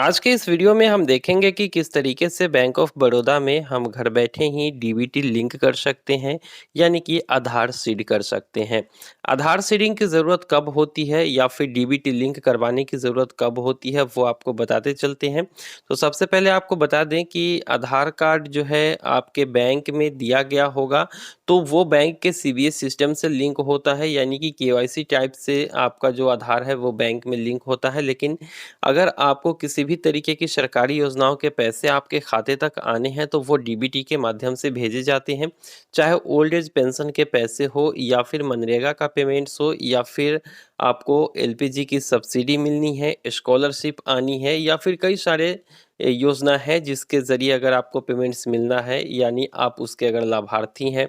आज के इस वीडियो में हम देखेंगे कि किस तरीके से बैंक ऑफ बड़ौदा में हम घर बैठे ही डीबीटी लिंक कर सकते हैं, यानी कि आधार सीड कर सकते हैं। आधार सीडिंग की ज़रूरत कब होती है या फिर डीबीटी लिंक करवाने की ज़रूरत कब होती है, वो आपको बताते चलते हैं। तो सबसे पहले आपको बता दें कि आधार कार्ड जो है आपके बैंक में दिया गया होगा, तो वो बैंक के सीबीएस सिस्टम से लिंक होता है, यानी कि केवाईसी टाइप से आपका जो आधार है वो बैंक में लिंक होता है। लेकिन अगर आपको किसी भी तरीके की सरकारी योजनाओं के पैसे आपके खाते तक आने हैं तो वो डीबीटी के माध्यम से भेजे जाते हैं। चाहे ओल्ड एज पेंशन के पैसे हो या फिर मनरेगा का पेमेंट्स हो या फिर आपको एलपीजी की सब्सिडी मिलनी है, स्कॉलरशिप आनी है या फिर कई सारे योजना है जिसके ज़रिए अगर आपको पेमेंट्स मिलना है, यानी आप उसके अगर लाभार्थी हैं,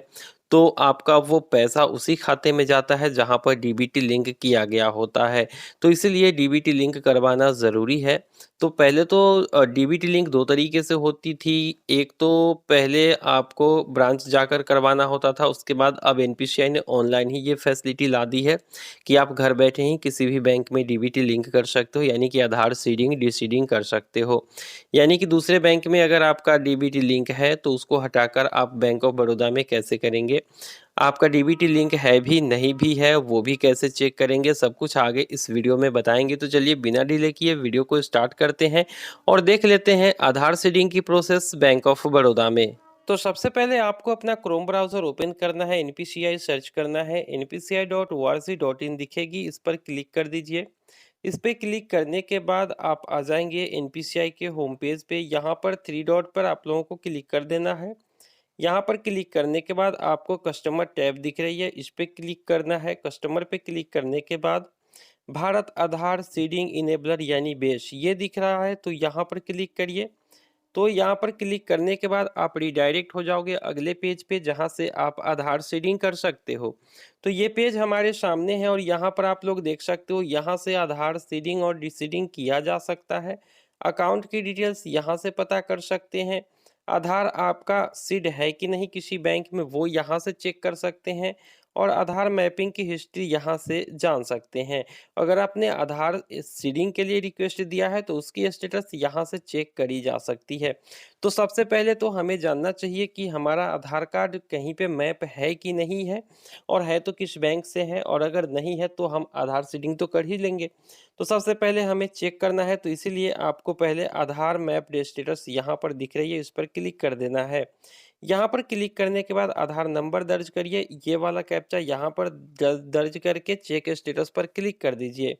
तो आपका वो पैसा उसी खाते में जाता है जहाँ पर डीबीटी लिंक किया गया होता है। तो इसीलिए डीबीटी लिंक करवाना ज़रूरी है। तो पहले तो डीबीटी लिंक 2 तरीके से होती थी। एक तो पहले आपको ब्रांच जाकर करवाना होता था, उसके बाद अब एनपीसीआई ने ऑनलाइन ही ये फैसिलिटी ला दी है कि आप घर बैठे ही किसी भी बैंक में डीबीटी लिंक कर सकते हो, यानी कि आधार सीडिंग, डीसीडिंग कर सकते हो। यानी कि दूसरे बैंक में अगर आपका डीबीटी लिंक है तो उसको हटाकर आप बैंक ऑफ बड़ौदा में कैसे करेंगे? आपका डीबीटी लिंक है भी, नहीं भी है, वो भी कैसे चेक करेंगे, सब कुछ आगे इस वीडियो में बताएँगे। तो चलिए बिना डिले किए वीडियो को स्टार्ट करते हैं और देख लेते हैं आधार सीडिंग की प्रोसेस बैंक ऑफ बड़ौदा में। तो सबसे पहले आपको अपना क्रोम ब्राउज़र ओपन करना है, एनपीसीआई सर्च करना है, npci.org.in दिखेगी, इस पर क्लिक कर दीजिए। इस पे क्लिक करने के बाद आप आ जाएँगे एनपीसीआई के होम पेज पे। यहाँ पर 3 डॉट पर आप लोगों को क्लिक कर देना है। यहाँ पर क्लिक करने के बाद आपको कस्टमर टैब दिख रही है, इस पे क्लिक करना है। कस्टमर पे क्लिक करने के बाद भारत आधार सीडिंग इनेबलर यानी बेस ये दिख रहा है, तो यहाँ पर क्लिक करिए। तो यहाँ पर क्लिक करने के बाद आप रिडायरेक्ट हो जाओगे अगले पेज पे, जहाँ से आप आधार सीडिंग कर सकते हो। तो ये पेज हमारे सामने है और यहाँ पर आप लोग देख सकते हो, यहाँ से आधार सीडिंग और डिसीडिंग किया जा सकता है। अकाउंट की डिटेल्स यहाँ से पता कर सकते हैं। आधार आपका सीड है कि नहीं किसी बैंक में, वो यहाँ से चेक कर सकते हैं। और आधार मैपिंग की हिस्ट्री यहाँ से जान सकते हैं। अगर आपने आधार सीडिंग के लिए रिक्वेस्ट दिया है तो उसकी स्टेटस यहाँ से चेक करी जा सकती है। तो सबसे पहले तो हमें जानना चाहिए कि हमारा आधार कार्ड कहीं पे मैप है कि नहीं है, और है तो किस बैंक से है, और अगर नहीं है तो हम आधार सीडिंग तो कर ही लेंगे। तो सबसे पहले हमें चेक करना है, तो इसीलिए आपको पहले आधार मैप स्टेटस यहाँ पर दिख रही है, इस पर क्लिक कर देना है। यहाँ पर क्लिक करने के बाद आधार नंबर दर्ज करिए, ये वाला कैप्चा यहाँ पर दर्ज करके चेक स्टेटस पर क्लिक कर दीजिए।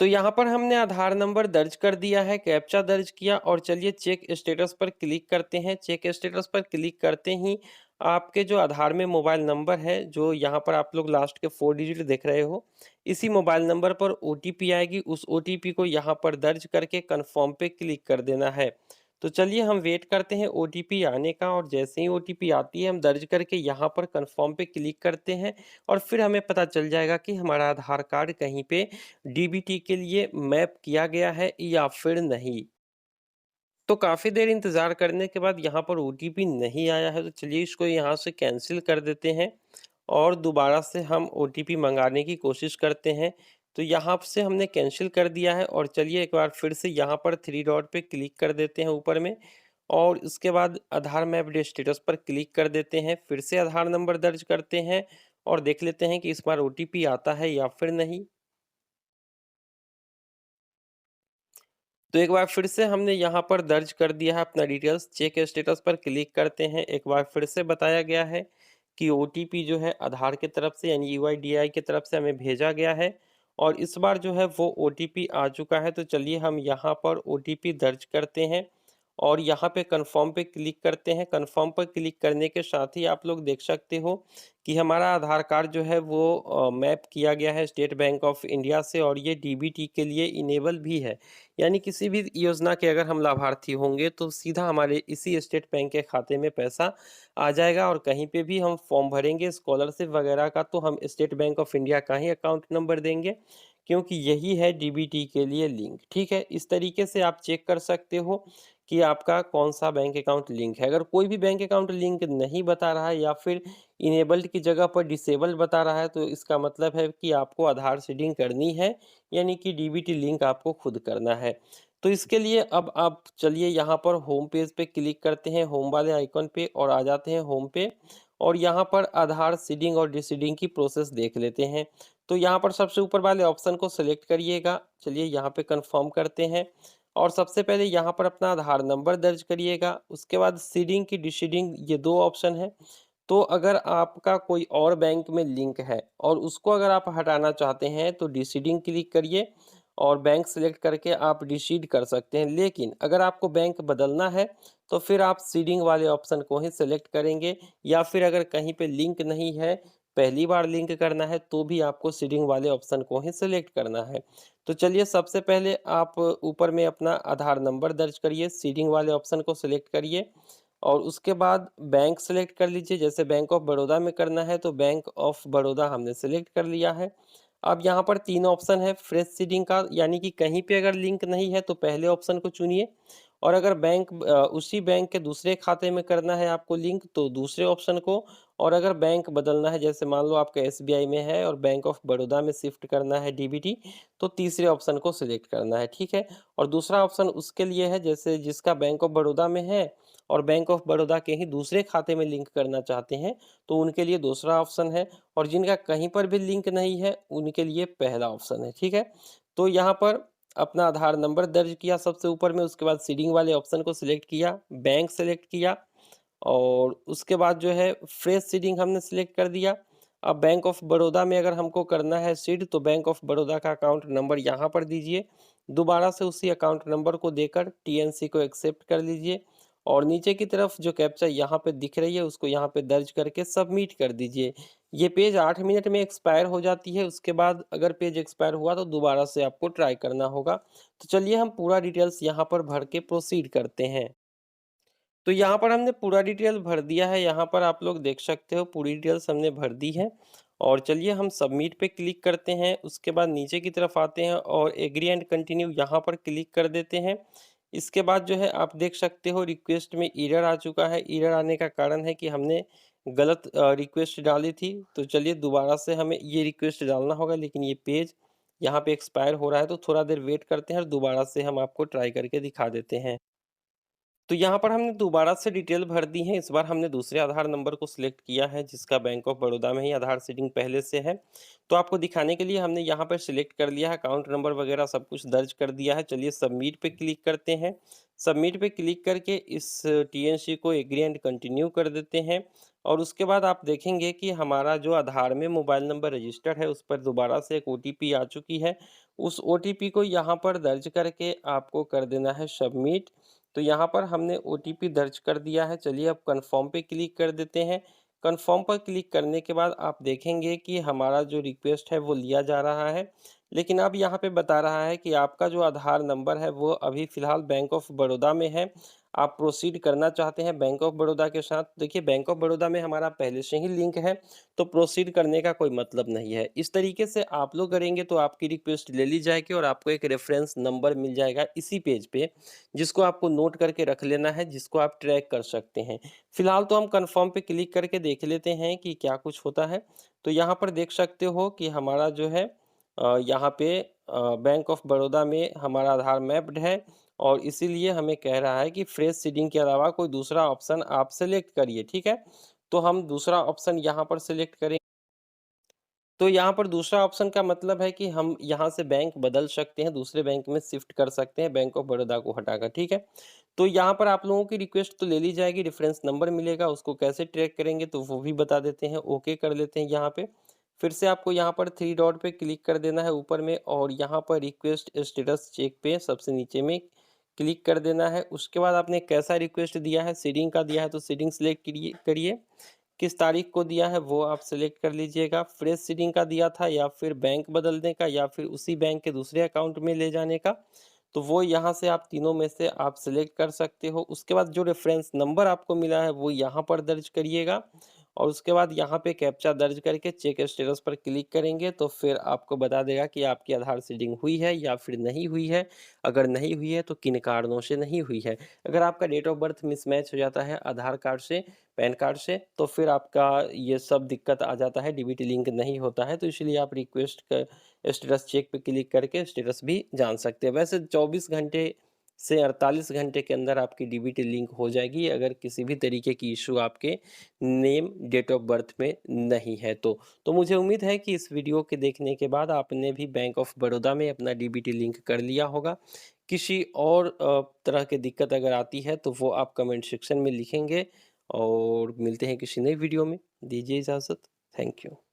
तो यहाँ पर हमने आधार नंबर दर्ज कर दिया है, कैप्चा दर्ज किया और चलिए चेक स्टेटस पर क्लिक करते हैं। चेक स्टेटस पर क्लिक करते ही आपके जो आधार में मोबाइल नंबर है, जो यहाँ पर आप लोग लास्ट के 4 डिजिट देख रहे हो, इसी मोबाइल नंबर पर ओटीपी आएगी। उस ओटीपी को यहाँ पर दर्ज करके कन्फर्म पे क्लिक कर देना है। तो चलिए हम वेट करते हैं ओटीपी आने का, और जैसे ही ओटीपी आती है हम दर्ज करके यहाँ पर कन्फर्म पे क्लिक करते हैं और फिर हमें पता चल जाएगा कि हमारा आधार कार्ड कहीं पे डीबीटी के लिए मैप किया गया है या फिर नहीं। तो काफ़ी देर इंतज़ार करने के बाद यहाँ पर ओटीपी नहीं आया है, तो चलिए इसको यहाँ से कैंसिल कर देते हैं और दोबारा से हम ओटीपी मंगाने की कोशिश करते हैं। तो यहाँ से हमने कैंसिल कर दिया है और चलिए एक बार फिर से यहाँ पर 3 डॉट पे क्लिक कर देते हैं ऊपर में, और उसके बाद आधार मैप स्टेटस पर क्लिक कर देते हैं। फिर से आधार नंबर दर्ज करते हैं और देख लेते हैं कि इस बार ओटीपी आता है या फिर नहीं। तो एक बार फिर से हमने यहाँ पर दर्ज कर दिया है अपना डिटेल्स, चेक स्टेटस पर क्लिक करते हैं। एक बार फिर से बताया गया है कि ओटीपी जो है आधार की तरफ से यानी यूआईडीआई की तरफ से हमें भेजा गया है, और इस बार जो है वो ओटीपी आ चुका है। तो चलिए हम यहाँ पर ओटीपी दर्ज करते हैं और यहाँ पे कन्फर्म पे क्लिक करते हैं। कन्फर्म पर क्लिक करने के साथ ही आप लोग देख सकते हो कि हमारा आधार कार्ड जो है वो मैप किया गया है स्टेट बैंक ऑफ इंडिया से, और ये डीबीटी के लिए इनेबल भी है। यानी किसी भी योजना के अगर हम लाभार्थी होंगे तो सीधा हमारे इसी स्टेट बैंक के खाते में पैसा आ जाएगा, और कहीं पे भी हम फॉर्म भरेंगे स्कॉलरशिप वगैरह का तो हम स्टेट बैंक ऑफ इंडिया का ही अकाउंट नंबर देंगे, क्योंकि यही है डीबीटी के लिए लिंक। ठीक है, इस तरीके से आप चेक कर सकते हो कि आपका कौन सा बैंक अकाउंट लिंक है। अगर कोई भी बैंक अकाउंट लिंक नहीं बता रहा है या फिर इनेबल्ड की जगह पर डिसेबल्ड बता रहा है, तो इसका मतलब है कि आपको आधार सीडिंग करनी है, यानी कि डीबीटी लिंक आपको खुद करना है। तो इसके लिए अब आप चलिए यहाँ पर होम पेज पे क्लिक करते हैं, होम वाले आइकन पे, और आ जाते हैं होम पे, और यहाँ पर आधार सीडिंग और डिसीडिंग की प्रोसेस देख लेते हैं। तो यहाँ पर सबसे ऊपर वाले ऑप्शन को सेलेक्ट करिएगा। चलिए यहाँ पे कंफर्म करते हैं, और सबसे पहले यहाँ पर अपना आधार नंबर दर्ज करिएगा। उसके बाद सीडिंग की डिसीडिंग, ये दो ऑप्शन है। तो अगर आपका कोई और बैंक में लिंक है और उसको अगर आप हटाना चाहते हैं तो डिसीडिंग क्लिक करिए, और बैंक सेलेक्ट करके आप डिसीड कर सकते हैं। लेकिन अगर आपको बैंक बदलना है तो फिर आप सीडिंग वाले ऑप्शन को ही सेलेक्ट करेंगे, या फिर अगर कहीं पे लिंक नहीं है, पहली बार लिंक करना है, तो भी आपको सीडिंग वाले ऑप्शन को ही सेलेक्ट करना है। तो चलिए सबसे पहले आप ऊपर में अपना आधार नंबर दर्ज करिए, सीडिंग वाले ऑप्शन को सेलेक्ट करिए, और उसके बाद बैंक सेलेक्ट कर लीजिए। जैसे बैंक ऑफ बड़ौदा में करना है तो बैंक ऑफ बड़ौदा हमने सेलेक्ट कर लिया है। अब यहाँ पर तीन ऑप्शन है फ्रेश सीडिंग का, यानी कि कहीं पे अगर लिंक नहीं है तो पहले ऑप्शन को चुनिए, और अगर उसी बैंक के दूसरे खाते में करना है आपको लिंक तो दूसरे ऑप्शन को, और अगर बैंक बदलना है, जैसे मान लो आपका एसबीआई में है और बैंक ऑफ बड़ौदा में शिफ्ट करना है डीबीटी, तो तीसरे ऑप्शन को सिलेक्ट करना है, ठीक है। और दूसरा ऑप्शन उसके लिए है जैसे जिसका बैंक ऑफ बड़ौदा में है और बैंक ऑफ बड़ौदा के ही दूसरे खाते में लिंक करना चाहते हैं, तो उनके लिए दूसरा ऑप्शन है, और जिनका कहीं पर भी लिंक नहीं है उनके लिए पहला ऑप्शन है, ठीक है। तो यहाँ पर अपना आधार नंबर दर्ज किया सबसे ऊपर में, उसके बाद सीडिंग वाले ऑप्शन को सिलेक्ट किया, बैंक सेलेक्ट किया, और उसके बाद जो है फ्रेश सीडिंग हमने सिलेक्ट कर दिया। अब बैंक ऑफ बड़ौदा में अगर हमको करना है सीड, तो बैंक ऑफ बड़ौदा का अकाउंट नंबर यहाँ पर दीजिए, दोबारा से उसी अकाउंट नंबर को देकर टीएनसी को एक्सेप्ट कर लीजिए, और नीचे की तरफ जो कैप्चा यहाँ पे दिख रही है उसको यहाँ पे दर्ज करके सबमिट कर दीजिए। ये पेज 8 मिनट में एक्सपायर हो जाती है, उसके बाद अगर पेज एक्सपायर हुआ तो दोबारा से आपको ट्राई करना होगा। तो चलिए हम पूरा डिटेल्स यहाँ पर भर के प्रोसीड करते हैं। तो यहाँ पर हमने पूरा डिटेल भर दिया है, यहाँ पर आप लोग देख सकते हो पूरी डिटेल्स हमने भर दी है। और चलिए हम सबमिट पे क्लिक करते हैं, उसके बाद नीचे की तरफ आते हैं और एग्री एंड कंटिन्यू यहाँ पर क्लिक कर देते हैं। इसके बाद जो है आप देख सकते हो रिक्वेस्ट में एरर आ चुका है। एरर आने का कारण है कि हमने गलत रिक्वेस्ट डाली थी। तो चलिए दोबारा से हमें ये रिक्वेस्ट डालना होगा, लेकिन ये पेज यहाँ पे एक्सपायर हो रहा है, तो थोड़ा देर वेट करते हैं और दोबारा से हम आपको ट्राई करके दिखा देते हैं। तो यहाँ पर हमने दोबारा से डिटेल भर दी है। इस बार हमने दूसरे आधार नंबर को सिलेक्ट किया है जिसका बैंक ऑफ बड़ौदा में ही आधार सीडिंग पहले से है। तो आपको दिखाने के लिए हमने यहाँ पर सिलेक्ट कर लिया है, अकाउंट नंबर वगैरह सब कुछ दर्ज कर दिया है। चलिए सबमिट पे क्लिक करते हैं। सबमिट पे क्लिक करके इस टीएनसी को एग्री एंड कंटिन्यू कर देते हैं, और उसके बाद आप देखेंगे कि हमारा जो आधार में मोबाइल नंबर रजिस्टर्ड है उस पर दोबारा से एक ओटीपी आ चुकी है। उस ओटीपी को यहाँ पर दर्ज करके आपको कर देना है सबमिट। तो यहाँ पर हमने ओटीपी दर्ज कर दिया है। चलिए अब कन्फर्म पे क्लिक कर देते हैं। कन्फर्म पर क्लिक करने के बाद आप देखेंगे कि हमारा जो रिक्वेस्ट है वो लिया जा रहा है, लेकिन अब यहाँ पे बता रहा है कि आपका जो आधार नंबर है वो अभी फ़िलहाल बैंक ऑफ बड़ौदा में है। आप प्रोसीड करना चाहते हैं बैंक ऑफ बड़ौदा के साथ। देखिए बैंक ऑफ बड़ौदा में हमारा पहले से ही लिंक है, तो प्रोसीड करने का कोई मतलब नहीं है। इस तरीके से आप लोग करेंगे तो आपकी रिक्वेस्ट ले ली जाएगी और आपको एक रेफरेंस नंबर मिल जाएगा इसी पेज पे, जिसको आपको नोट करके रख लेना है, जिसको आप ट्रैक कर सकते हैं। फिलहाल तो हम कन्फर्म पे क्लिक करके देख लेते हैं कि क्या कुछ होता है। तो यहाँ पर देख सकते हो कि हमारा जो है यहाँ पे बैंक ऑफ बड़ौदा में हमारा आधार मैप्ड है, और इसीलिए हमें कह रहा है कि फ्रेश सीडिंग के अलावा कोई दूसरा ऑप्शन आप सेलेक्ट करिए, ठीक है। तो हम दूसरा ऑप्शन यहाँ पर सेलेक्ट करें। तो यहाँ पर दूसरा ऑप्शन का मतलब है कि हम यहाँ से बैंक बदल सकते हैं, दूसरे बैंक में शिफ्ट कर सकते हैं बैंक ऑफ बड़ौदा को हटाकर, ठीक है। तो यहाँ पर आप लोगों की रिक्वेस्ट तो ले ली जाएगी, रेफरेंस नंबर मिलेगा, उसको कैसे ट्रैक करेंगे तो वो भी बता देते हैं। ओके कर लेते हैं यहाँ पे। फिर से आपको यहाँ पर थ्री डॉट पे क्लिक कर देना है ऊपर में, और यहाँ पर रिक्वेस्ट स्टेटस चेक पे सबसे नीचे में क्लिक कर देना है। उसके बाद आपने कैसा रिक्वेस्ट दिया है, सीडिंग का दिया है तो सीडिंग सेलेक्ट करिए। किस तारीख को दिया है वो आप सेलेक्ट कर लीजिएगा। फ्रेश सीडिंग का दिया था या फिर बैंक बदलने का या फिर उसी बैंक के दूसरे अकाउंट में ले जाने का, तो वो यहाँ से आप तीनों में से आप सेलेक्ट कर सकते हो। उसके बाद जो रेफरेंस नंबर आपको मिला है वो यहाँ पर दर्ज करिएगा, और उसके बाद यहाँ पे कैप्चा दर्ज करके चेक स्टेटस पर क्लिक करेंगे तो फिर आपको बता देगा कि आपकी आधार सीडिंग हुई है या फिर नहीं हुई है। अगर नहीं हुई है तो किन कारणों से नहीं हुई है। अगर आपका डेट ऑफ बर्थ मिसमैच हो जाता है आधार कार्ड से, पैन कार्ड से, तो फिर आपका ये सब दिक्कत आ जाता है, डीबीटी लिंक नहीं होता है। तो इसलिए आप रिक्वेस्ट का स्टेटस चेक पे क्लिक करके स्टेटस भी जान सकते हैं। वैसे 24 घंटे से 48 घंटे के अंदर आपकी डीबीटी लिंक हो जाएगी, अगर किसी भी तरीके की इशू आपके नेम, डेट ऑफ बर्थ में नहीं है तो मुझे उम्मीद है कि इस वीडियो के देखने के बाद आपने भी बैंक ऑफ बड़ौदा में अपना डीबीटी लिंक कर लिया होगा। किसी और तरह की दिक्कत अगर आती है तो वो आप कमेंट सेक्शन में लिखेंगे, और मिलते हैं किसी नई वीडियो में। दीजिए इजाज़त। Thank you.